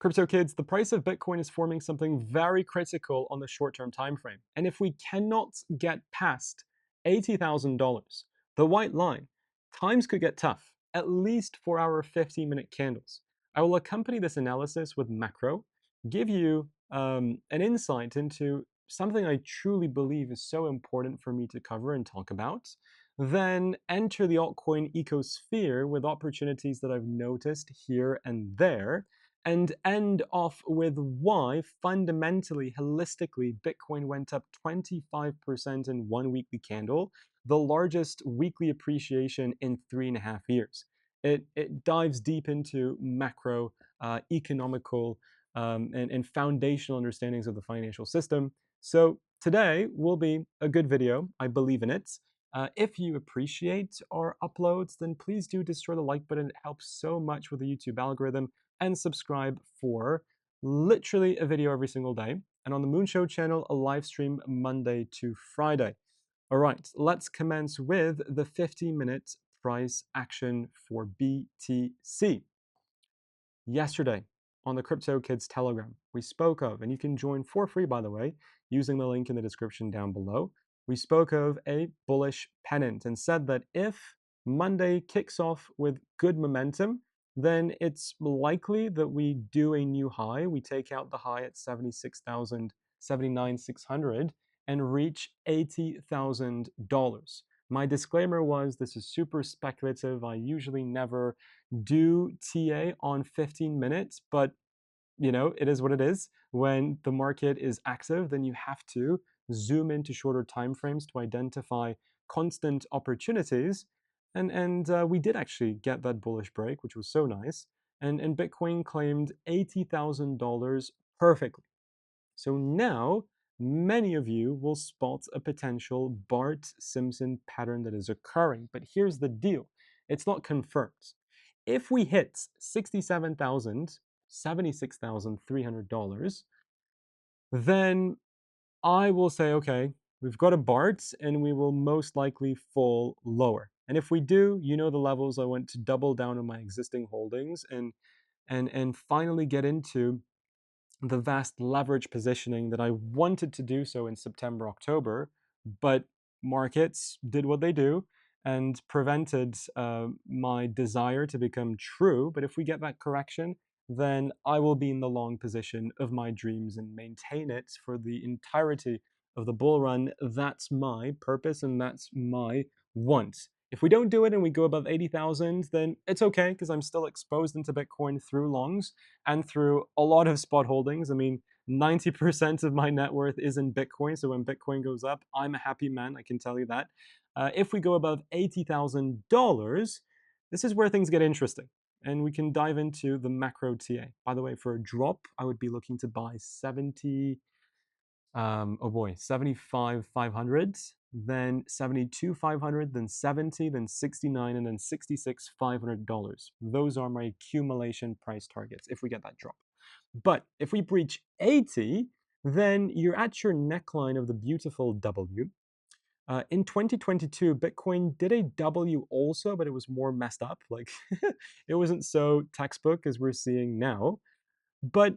Crypto kids, the price of Bitcoin is forming something very critical on the short-term time frame. And if we cannot get past $80,000, the white line, times could get tough, at least for our 15-minute candles. I will accompany this analysis with macro, give you an insight into something I truly believe is so important for me to cover and talk about, then enter the altcoin ecosphere with opportunities that I've noticed here and there, and end off with why fundamentally, holistically, Bitcoin went up 25% in one weekly candle, the largest weekly appreciation in 3.5 years. It dives deep into macro, economical, and foundational understandings of the financial system. So today will be a good video. I believe in it. If you appreciate our uploads, then please do destroy the like button. It helps so much with the YouTube algorithm, and subscribe for literally a video every single day. And on the Moonshow channel, a live stream Monday to Friday. All right, let's commence with the 15-minute price action for BTC. Yesterday, on the Crypto Kids Telegram, we spoke of, and you can join for free, by the way, using the link in the description down below. We spoke of a bullish pennant and said that if Monday kicks off with good momentum, then it's likely that we do a new high. We take out the high at 76,000, 79,600 and reach $80,000. My disclaimer was this is super speculative. I usually never do TA on 15 minutes, but it is what it is. When the market is active, then you have to zoom into shorter time frames to identify constant opportunities. And we did actually get that bullish break, which was so nice. And Bitcoin claimed $80,000 perfectly. So now many of you will spot a potential Bart Simpson pattern that is occurring. But here's the deal. It's not confirmed. If we hit $67,000, $76,300, then I will say, okay, we've got a BART and we will most likely fall lower. And if we do, you know the levels. I want to double down on my existing holdings and finally get into the vast leverage positioning that I wanted to do so in September, October, but markets did what they do and prevented my desire to become true. But if we get that correction, then I will be in the long position of my dreams and maintain it for the entirety of the bull run. That's my purpose and that's my want. If we don't do it and we go above 80,000, then it's okay because I'm still exposed into Bitcoin through longs and through a lot of spot holdings. I mean, 90% of my net worth is in Bitcoin. So when Bitcoin goes up, I'm a happy man. I can tell you that. If we go above $80,000, this is where things get interesting. And we can dive into the macro TA. By the way, for a drop, I would be looking to buy 70, oh boy, 75, 500, then 72, 500, then 70, then 69, and then 66, $500. Those are my accumulation price targets if we get that drop. But if we breach 80, then you're at your neckline of the beautiful W. In 2022, Bitcoin did a W also, but it was more messed up. Like it wasn't so textbook as we're seeing now. But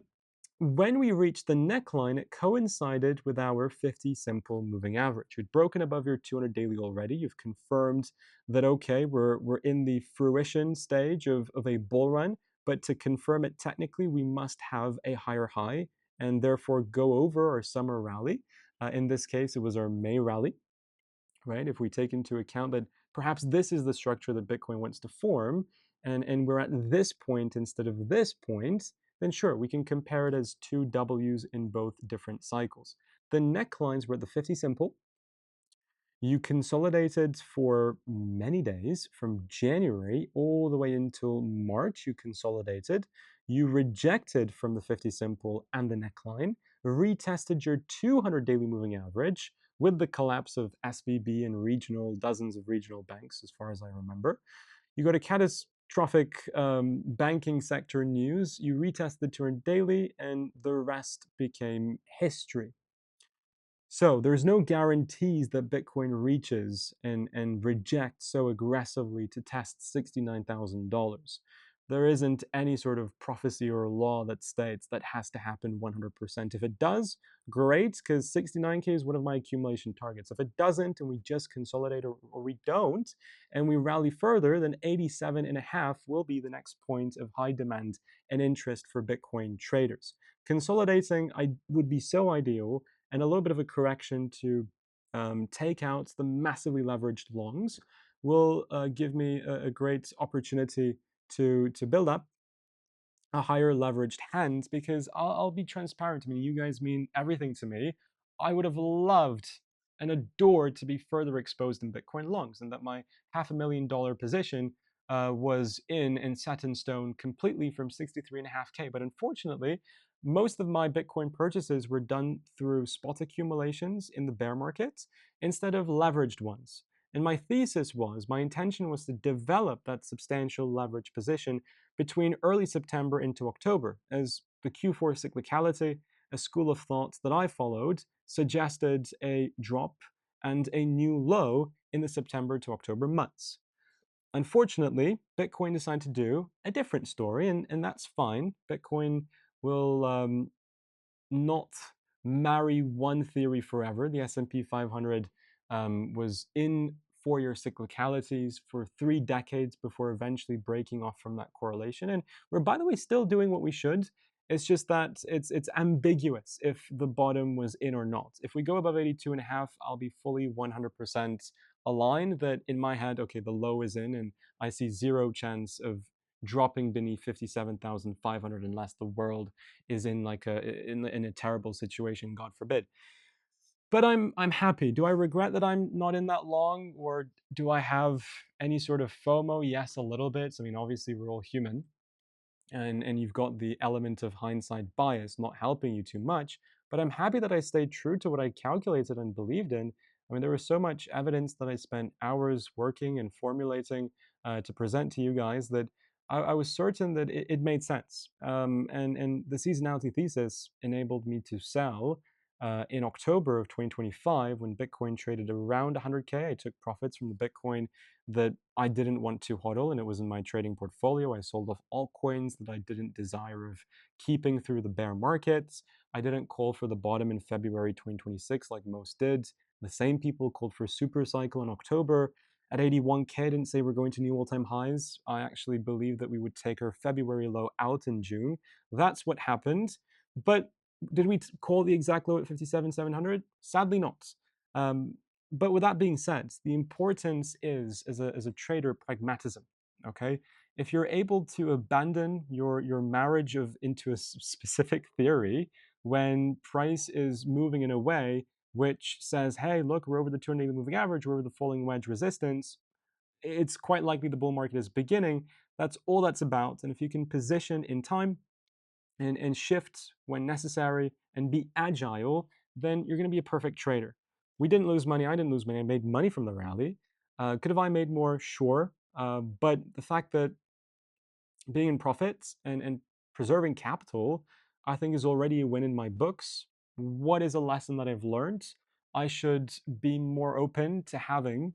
when we reached the neckline, it coincided with our 50 simple moving average. You'd broken above your 200 daily already. You've confirmed that, okay, we're in the fruition stage of a bull run. But to confirm it technically, we must have a higher high and therefore go over our summer rally. In this case, it was our May rally, right? If we take into account that perhaps this is the structure that Bitcoin wants to form, and we're at this point instead of this point, then sure, we can compare it as two W's in both different cycles. The necklines were at the 50 simple. You consolidated for many days from January all the way until March. You consolidated. You rejected from the 50 simple and the neckline, retested your 200 daily moving average with the collapse of SVB and dozens of regional banks, as far as I remember. You got a catastrophic banking sector news. You retested the 200 daily, and the rest became history. So there's no guarantees that Bitcoin reaches and rejects so aggressively to test $69,000. there isn't any sort of prophecy or law that states that has to happen 100%. If it does, great, because 69K is one of my accumulation targets. If it doesn't, and we just consolidate, or we don't, and we rally further, then 87 and a half will be the next point of high demand and interest for Bitcoin traders. Consolidating would be so ideal, and a little bit of a correction to take out the massively leveraged longs will give me a great opportunity to build up a higher leveraged hand, because I'll be transparent. I mean, you guys mean everything to me. I would have loved and adored to be further exposed in Bitcoin longs, and that my $500,000 position was in and set in stone completely from 63.5K. But unfortunately, most of my Bitcoin purchases were done through spot accumulations in the bear market instead of leveraged ones. And my intention was to develop that substantial leverage position between early September into October, as the Q4 cyclicality, a school of thought that I followed, suggested a drop and a new low in the September to October months. Unfortunately, Bitcoin decided to do a different story, and that's fine. Bitcoin will not marry one theory forever. The S&P 500 was in four-year cyclicalities for 3 decades before eventually breaking off from that correlation. And we're, by the way, still doing what we should. It's just that it's ambiguous if the bottom was in or not. If we go above 82 and a half, I'll be fully 100% aligned that in my head, okay, the low is in, and I see zero chance of dropping beneath 57,500 unless the world is in like in a terrible situation, God forbid. But I'm happy. Do I regret that I'm not in that long, or do I have any sort of FOMO? Yes, a little bit. I mean, obviously we're all human, and you've got the element of hindsight bias not helping you too much. But I'm happy that I stayed true to what I calculated and believed in. I mean, there was so much evidence that I spent hours working and formulating to present to you guys that I was certain that it made sense. And the seasonality thesis enabled me to sell in October of 2025 when Bitcoin traded around 100K. I took profits from the Bitcoin that I didn't want to hodl, and it was in my trading portfolio. I sold off altcoins that I didn't desire of keeping through the bear markets. I didn't call for the bottom in February 2026 like most did. The same people called for super cycle in October. At 81K, I didn't say we're going to new all-time highs. I actually believed that we would take our February low out in June. That's what happened. But did we call the exact low at 57,700? Sadly not. Um, but with that being said, the importance is, as a trader, pragmatism. Okay, if you're able to abandon your marriage of into a specific theory when price is moving in a way which says, "Hey, look, we're over the 200 daily moving average, we're over the falling wedge resistance," it's quite likely the bull market is beginning. That's all that's about. And if you can position in time and shift when necessary and be agile, then you're going to be a perfect trader. We didn't lose money. I didn't lose money. I made money from the rally. Could have I made more? Sure. But the fact that being in profits and preserving capital, I think is already a win in my books. What is a lesson that I've learned? I should be more open to having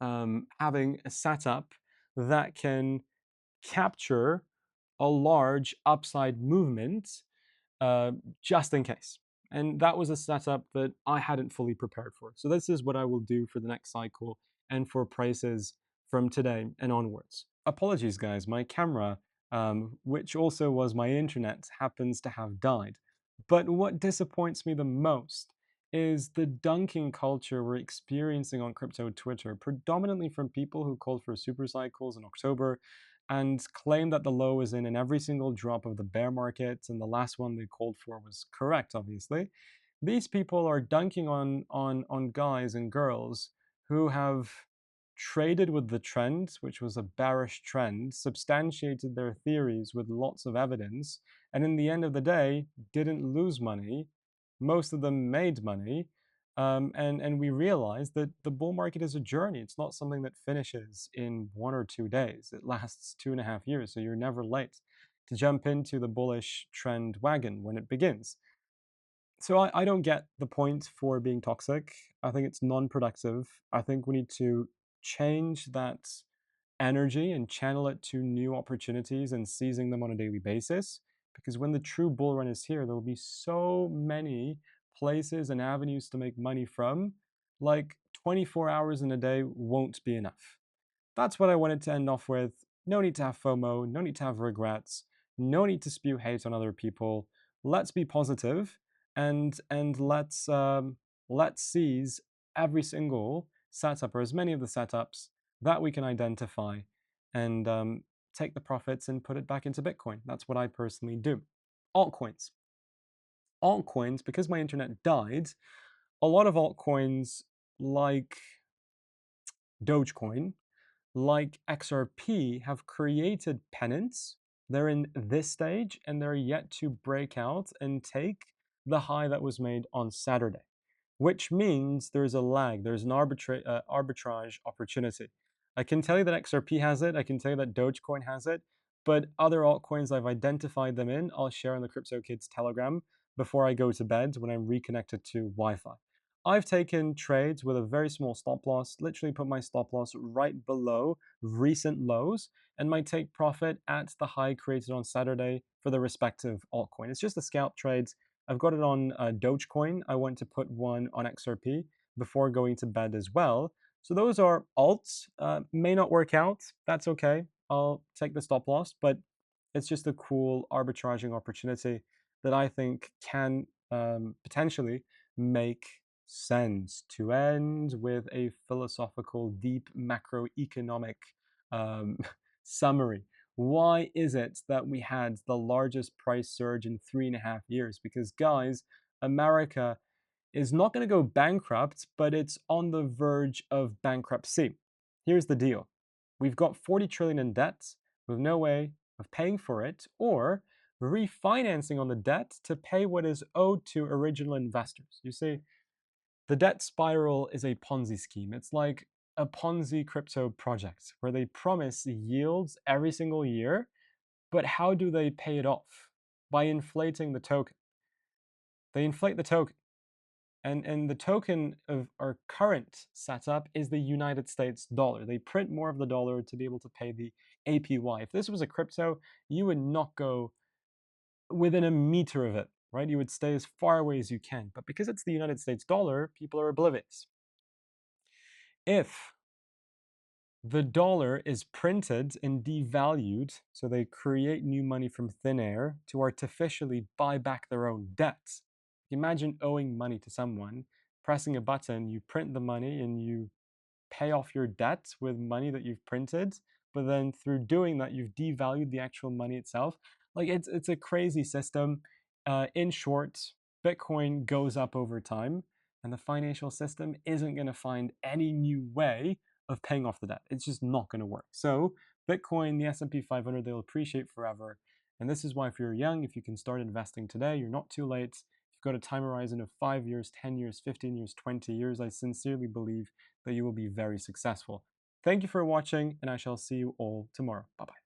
a setup that can capture a large upside movement uh, just in case. And that was a setup that I hadn't fully prepared for. So this is what I will do for the next cycle and for prices from today and onwards. Apologies, guys. My camera, which also was my internet, happens to have died. But what disappoints me the most is the dunking culture we're experiencing on crypto Twitter, predominantly from people who called for super cycles in October and claim that the low is in every single drop of the bear market, and the last one they called for was correct, obviously. These people are dunking on guys and girls who have traded with the trend, which was a bearish trend, substantiated their theories with lots of evidence, and in the end of the day, didn't lose money. Most of them made money, and we realized that the bull market is a journey. It's not something that finishes in 1 or 2 days. It lasts 2.5 years, so you're never late to jump into the bullish trend wagon when it begins. So I don't get the point for being toxic. I think it's non-productive. I think we need to change that energy and channel it to new opportunities and seizing them on a daily basis. Because when the true bull run is here, there will be so many places and avenues to make money from. Like 24 hours in a day won't be enough. That's what I wanted to end off with. No need to have FOMO, no need to have regrets, no need to spew hate on other people. Let's be positive and let's seize every single setup or as many of the setups that we can identify and take the profits and put it back into Bitcoin. That's what I personally do. Altcoins. Altcoins, because my internet died, a lot of altcoins like Dogecoin, like XRP, have created pennants. They're in this stage and they're yet to break out and take the high that was made on Saturday, which means there's a lag, there's an arbitrage opportunity. I can tell you that XRP has it, I can tell you that Dogecoin has it, but other altcoins I've identified them in, I'll share on the Crypto Kids Telegram before I go to bed when I'm reconnected to Wi Fi. I've taken trades with a very small stop loss, literally put my stop loss right below recent lows, and my take profit at the high created on Saturday for the respective altcoin. It's just a scalp trades. I've got it on Dogecoin. I want to put one on XRP before going to bed as well. So those are alts. May not work out. That's okay. I'll take the stop loss, but it's just a cool arbitraging opportunity that I think can potentially make sense. To end with a philosophical, deep macroeconomic um, summary. Why is it that we had the largest price surge in 3.5 years? Because, guys, America is not going to go bankrupt, but it's on the verge of bankruptcy. Here's the deal. We've got 40 trillion in debt with no way of paying for it or refinancing on the debt to pay what is owed to original investors. You see, the debt spiral is a Ponzi scheme. It's like a Ponzi crypto project where they promise yields every single year, but how do they pay it off? By inflating the token. They inflate the token. And the token of our current setup is the United States dollar. They print more of the dollar to be able to pay the APY. If this was a crypto, you would not go within a meter of it, right? You would stay as far away as you can. But because it's the United States dollar, people are oblivious. If the dollar is printed and devalued, so they create new money from thin air to artificially buy back their own debt. Imagine owing money to someone, pressing a button, you print the money and you pay off your debt with money that you've printed, but then through doing that, you've devalued the actual money itself. Like it's a crazy system. In short, Bitcoin goes up over time, and the financial system isn't going to find any new way of paying off the debt. It's just not going to work. So Bitcoin, the S&P 500, they'll appreciate forever. And this is why if you're young, if you can start investing today, you're not too late. If you've got a time horizon of 5 years, 10 years, 15 years, 20 years, I sincerely believe that you will be very successful. Thank you for watching, and I shall see you all tomorrow. Bye-bye.